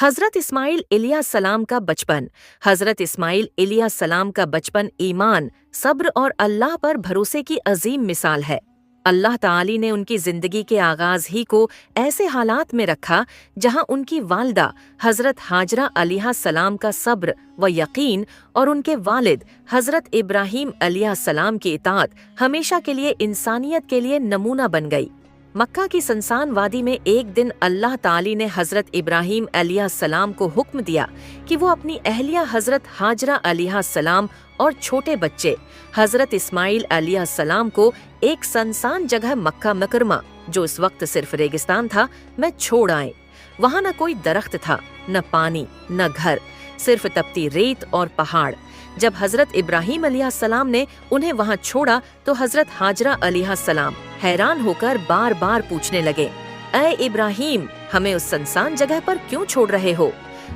हज़रत इस्माइल अलैहिस्सलाम का बचपन। हज़रत इस्माइल अलैहिस्सलाम का बचपन ईमान, सब्र और अल्लाह पर भरोसे की अजीम मिसाल है। अल्लाह ताली ने उनकी ज़िंदगी के आगाज़ ही को ऐसे हालात में रखा जहां उनकी वालिदा हज़रत हाजरा अलैहिस्सलाम का सब्र व यकीन और उनके वालिद हज़रत इब्राहीम अलैहिस्सलाम की इताअत हमेशा के लिए इंसानियत के लिए नमूना बन गई। मक्का की सुनसान वादी में एक दिन अल्लाह ताली ने हज़रत इब्राहीम अलैहिस्सलाम को हुक्म दिया कि वो अपनी अहलिया हज़रत हाजरा अलैहिस्सलाम और छोटे बच्चे हज़रत इस्माइल अलैहिस्सलाम को एक सुनसान जगह मक्का मुकरमा, जो उस वक्त सिर्फ रेगिस्तान था, में छोड़ आए। वहाँ न कोई दरख्त था, न पानी, न घर, सिर्फ तपती रेत और पहाड़। जब हज़रत इब्राहीम अलैहिस्सलाम ने उन्हें वहाँ छोड़ा तो हज़रत हाजरा अलैहिस्सलाम हैरान होकर बार बार पूछने लगे, ऐ इब्राहीम, हमें उस सुनसान जगह पर क्यों छोड़ रहे हो?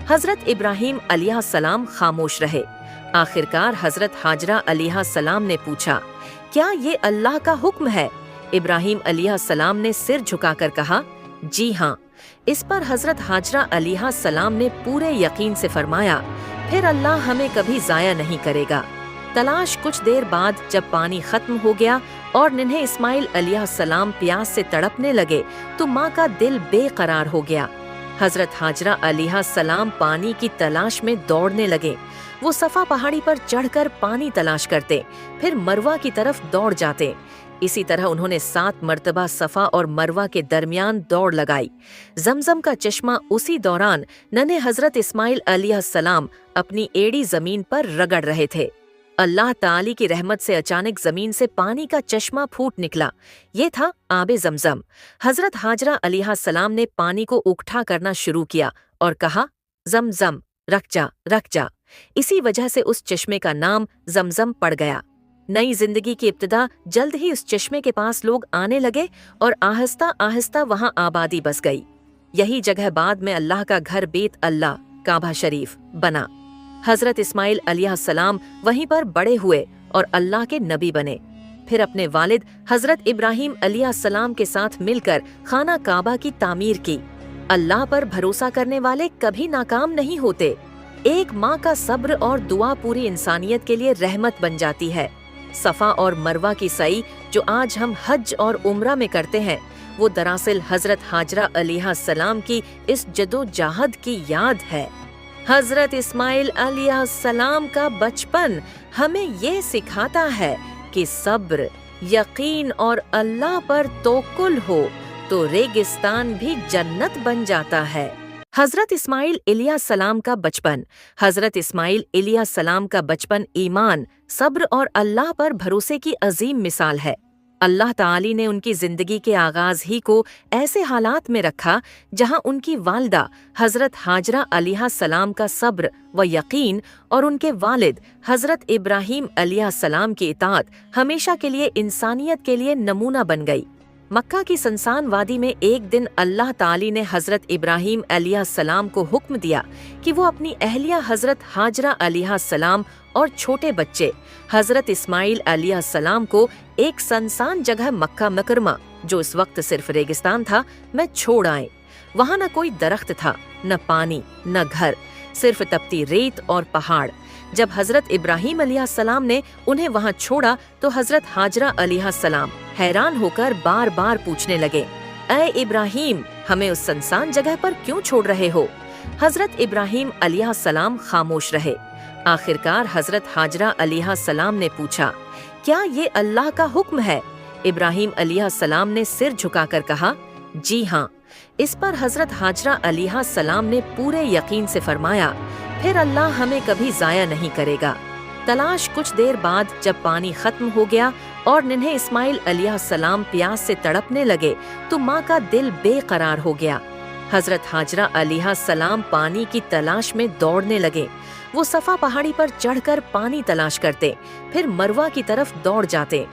हज़रत इब्राहीम अलैहिस्सलाम खामोश रहे। आखिरकार हज़रत हाजरा अलैहिस्सलाम ने पूछा, क्या ये अल्लाह का हुक्म है? इब्राहीम अलैहिस्सलाम ने सिर झुकाकर कहा, जी हाँ। इस पर हज़रत हाजरा अलैहिस्सलाम ने पूरे यकीन से फरमाया, फिर अल्लाह हमें कभी ज़ाया नहीं करेगा। तलाश कुछ देर बाद जब पानी खत्म हो गया और नन्हे इस्माइल अलैहिस्सलाम प्यास से तड़पने लगे तो माँ का दिल बेकरार हो गया। हज़रत हाजरा अलैहिस्सलाम पानी की तलाश में दौड़ने लगे। वो सफ़ा पहाड़ी पर चढ़कर पानी तलाश करते, फिर मरवा की तरफ दौड़ जाते। इसी तरह उन्होंने 7 मर्तबा सफ़ा और मरवा के दरमियान दौड़ लगाई। जमजम का चश्मा उसी दौरान नन्हे हज़रत इस्माइल अलैहिस्सलाम अपनी एड़ी ज़मीन पर रगड़ रहे थे। अल्लाह ताली की रहमत से अचानक ज़मीन से पानी का चश्मा फूट निकला। ये था आबे ज़मज़म। हज़रत हाजरा अलैहिस्सलाम ने पानी को उकठा करना शुरू किया और कहा, ज़मज़म, रख जा, रख जा। इसी वजह से उस चश्मे का नाम ज़मज़म पड़ गया। नई जिंदगी की इब्तिदा जल्द ही उस चश्मे के पास लोग आने लगे और आहिस्ता आहिस्ता वहां आबादी बस गई। यही जगह बाद में अल्लाह का घर बेत अल्लाह काबा शरीफ बना। हज़रत इस्माइल अलैहिस्सलाम वहीं पर बड़े हुए और अल्लाह के नबी बने। फिर अपने वालिद हज़रत इब्राहीम अलैहिस्सलाम के साथ मिलकर खाना काबा की तामीर की। अल्लाह पर भरोसा करने वाले कभी नाकाम नहीं होते। एक माँ का सब्र और दुआ पूरी इंसानियत के लिए रहमत बन जाती है। सफ़ा और मरवा की सई जो आज हम हज और उम्रा में करते हैं, वो दरअसल हज़रत हाजरा अलैहिस्सलाम की इस जदोजहद की याद है। हज़रत इस्माइल अलैहिस्सलाम का बचपन हमें ये सिखाता है कि सब्र, यकीन और अल्लाह पर तवक्कुल हो तो रेगिस्तान भी जन्नत बन जाता है। हज़रत इस्माइल अलैहिस्सलाम का बचपन। हज़रत इस्माइल अलैहिस्सलाम का बचपन ईमान, सब्र और अल्लाह पर भरोसे की अजीम मिसाल है। अल्लाह ताली ने उनकी ज़िंदगी के आगाज़ ही को ऐसे हालात में रखा जहां उनकी वालिदा हज़रत हाजरा अलैहिस्सलाम का सब्र व यकीन और उनके वालिद हज़रत इब्राहीम अलैहिस्सलाम की इताअत हमेशा के लिए इंसानियत के लिए नमूना बन गई। मक्का की सुनसान वादी में एक दिन अल्लाह ताली ने हज़रत इब्राहीम अलैहिस्सलाम को हुक्म दिया कि वो अपनी अहलिया हज़रत हाजरा अलैहिस्सलाम और छोटे बच्चे हज़रत इस्माइल अलैहिस्सलाम को एक सुनसान जगह मक्का मुकरमा, जो उस वक्त सिर्फ रेगिस्तान था, में छोड़ आए। वहाँ न कोई दरख्त था, न पानी, न घर, सिर्फ तपती रेत और पहाड़। जब हज़रत इब्राहीम अलैहिस्सलाम ने उन्हें वहाँ छोड़ा तो हज़रत हाजरा अलैहिस्सलाम हैरान होकर बार बार पूछने लगे, ऐ इब्राहीम, हमें उस सुनसान जगह पर क्यों छोड़ रहे हो? हज़रत इब्राहीम अलैहिस्सलाम खामोश रहे। आखिरकार हज़रत हाजरा अलैहिस्सलाम ने पूछा, क्या ये अल्लाह का हुक्म है? इब्राहीम अलैहिस्सलाम ने सिर झुकाकर कहा, जी हाँ। इस पर हज़रत हाजरा अलैहिस्सलाम ने पूरे यकीन से फरमाया, फिर अल्लाह हमें कभी ज़ाया नहीं करेगा। तलाश कुछ देर बाद जब पानी खत्म हो गया और नन्हे इस्माइल अलैहिस्सलाम प्यास से तड़पने लगे तो माँ का दिल बेकरार हो गया। हज़रत हाजरा अलैहिस्सलाम पानी की तलाश में दौड़ने लगे। वो सफ़ा पहाड़ी पर चढ़कर पानी तलाश करते, फिर मरवा की तरफ दौड़ जाते।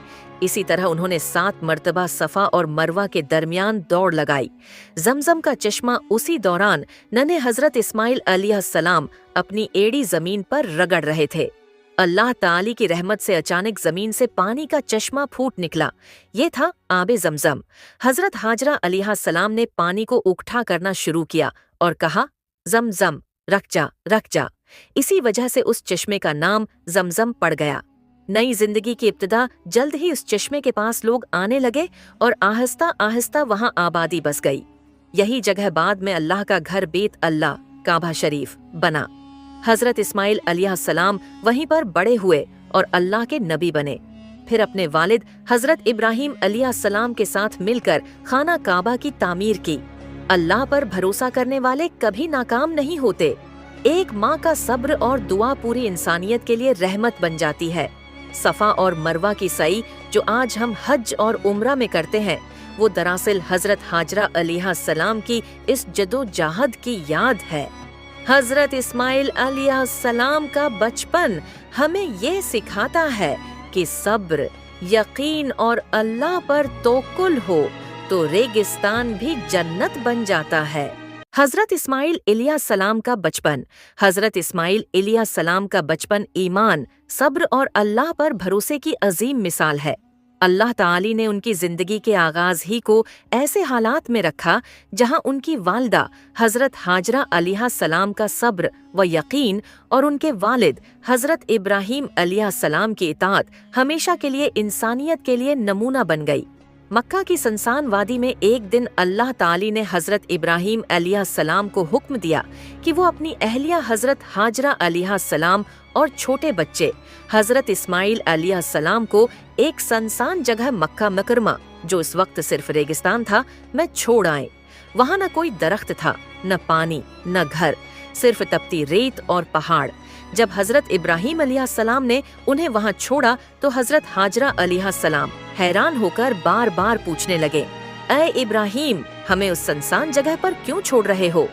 इसी तरह उन्होंने 7 मर्तबा सफ़ा और मरवा के दरमियान दौड़ लगाई। जमजम का चश्मा उसी दौरान नन्हे हज़रत इस्माइल अलैहिस्सलाम अपनी एड़ी ज़मीन पर रगड़ रहे थे। अल्लाह ताली की रहमत से अचानक ज़मीन से पानी का चश्मा फूट निकला। ये था आबे ज़मज़म। हज़रत हाजरा अलैहिस्सलाम ने पानी को उकठा करना शुरू किया और कहा, ज़मज़म, रख जा, रख जा। इसी वजह से उस चश्मे का नाम ज़मज़म पड़ गया। नई जिंदगी की इब्तिदा जल्द ही उस चश्मे के पास लोग आने लगे और आहिस्ता आहिस्ता वहां आबादी बस गई। यही जगह बाद में अल्लाह का घर बेत अल्लाह काबा शरीफ बना। हजरत इस्माइल अलैहिस्सलाम वहीं पर बड़े हुए और अल्लाह के नबी बने। फिर अपने वालिद हजरत इब्राहीम अलैहिस्सलाम के साथ मिलकर खाना काबा की तामीर की। अल्लाह पर भरोसा करने वाले कभी नाकाम नहीं होते। एक माँ का सब्र और दुआ पूरी इंसानियत के लिए रहमत बन जाती है। सफा और मरवा की सई जो आज हम हज और उम्रा में करते हैं, वो दरअसल हजरत हाजरा अलैहिस्सलाम की इस जदोजहद की याद है। हजरत इस्माइल अलैहिस्सलाम का बचपन हमें ये सिखाता है कि सब्र, यकीन और अल्लाह पर तवक्कुल हो तो रेगिस्तान भी जन्नत बन जाता है। हजरत इस्माइल अलैहिस्सलाम का बचपन हजरत इस्माइल अलैहिस्सलाम का बचपन ईमान, सब्र और अल्लाह पर भरोसे की अजीम मिसाल है। अल्लाह ताली ने उनकी जिंदगी के आगाज ही को ऐसे हालात में रखा जहां उनकी वालिदा हजरत हाजरा अलैहिस्सलाम का सब्र व यकीन और उनके वालिद हजरत इब्राहीम अलैहिस्सलाम की इताअत हमेशा के लिए इंसानियत के लिए नमूना बन गई। मक्का की सनसान वादी में एक दिन अल्लाह ताली ने हजरत इब्राहीम अलैहिस्सलाम को हुक्म दिया कि वो अपनी अहलिया हजरत हाजरा अलैहिस्सलाम और छोटे बच्चे हजरत इस्माइल अलैहिस्सलाम को एक सनसान जगह मक्का मुकरमा, जो इस वक्त सिर्फ रेगिस्तान था, में छोड़ आए। वहाँ न कोई दरख्त था, न पानी, न घर, सिर्फ तपती रेत और पहाड़। जब हजरत इब्राहीम अलैहिस्सलाम ने उन्हें वहाँ छोड़ा तो हजरत हाजरा अलैहिस्सलाम हैरान होकर बार बार पूछने लगे, ऐ इब्राहीम, हमें उस सनसान जगह पर क्यों छोड़ रहे हो?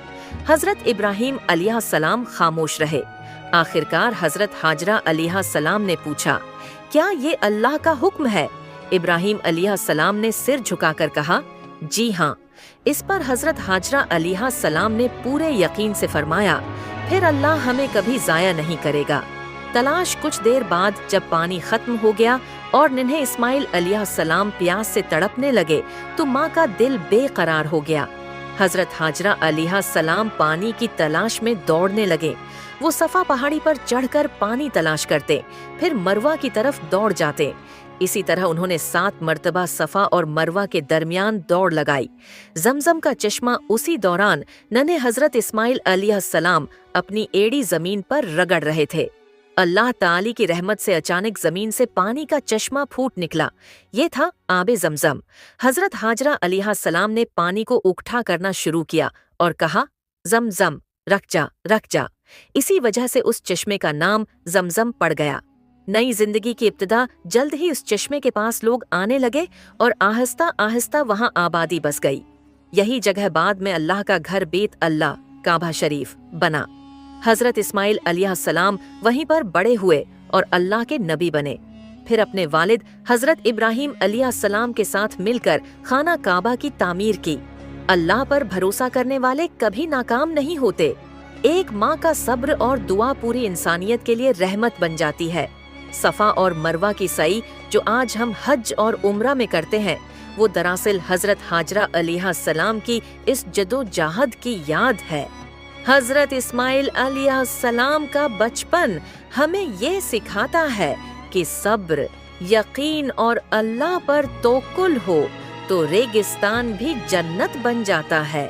हजरत इब्राहीम अलैहिस्सलाम खामोश रहे। आखिरकार हजरत हाजरा अलैहिस्सलाम ने पूछा, क्या ये अल्लाह का हुक्म है? इब्राहीम अलैहिस्सलाम ने सिर झुकाकर कहा, जी हाँ। इस पर हजरत हाजरा अलैहिस्सलाम ने पूरे यकीन से फरमाया, फिर अल्लाह हमें कभी जाया नहीं करेगा। तलाश कुछ देर बाद जब पानी खत्म हो गया और नन्हे इस्माइल अलैहिस्सलाम प्यास से तड़पने लगे तो माँ का दिल बेकरार हो गया। हजरत हाजरा अलैहिस्सलाम पानी की तलाश में दौड़ने लगे। वो सफा पहाड़ी पर चढ़कर पानी तलाश करते, फिर मरवा की तरफ दौड़ जाते। इसी तरह उन्होंने 7 मर्तबा सफा और मरवा के दरमियान दौड़ लगाई। जमजम का चश्मा उसी दौरान नन्हे हजरत इस्माइल अलैहिस्सलाम अपनी एड़ी जमीन पर रगड़ रहे थे। अल्लाह ताली की रहमत से अचानक जमीन से पानी का चश्मा फूट निकला। ये था आबे जमजम। हजरत हाजरा अलैहिस्सलाम ने पानी को उकठा करना शुरू किया और कहा, जमजम, रख जा, रख जा। इसी वजह से उस चश्मे का नाम जमजम पड़ गया। नई जिंदगी की इब्तिदा जल्द ही उस चश्मे के पास लोग आने लगे और आहिस्ता आहिस्ता वहां आबादी बस गई। यही जगह बाद में अल्लाह का घर बेत अल्लाह काबा शरीफ बना। हजरत इस्माइल अलैहिस्सलाम वहीं पर बड़े हुए और अल्लाह के नबी बने। फिर अपने वालिद हजरत इब्राहीम अलैहिस्सलाम के साथ मिलकर खाना काबा की तामीर की। अल्लाह पर भरोसा करने वाले कभी नाकाम नहीं होते। एक माँ का सब्र और दुआ पूरी इंसानियत के लिए रहमत बन जाती है। सफा और मरवा की सई जो आज हम हज और उम्रा में करते हैं, वो दरअसल हजरत हाजरा अलैहिस्सलाम की इस जदोजहद की याद है। हजरत इस्माइल अलैहिस्सलाम का बचपन हमें ये सिखाता है कि सब्र, यकीन और अल्लाह पर तवक्कुल हो तो रेगिस्तान भी जन्नत बन जाता है।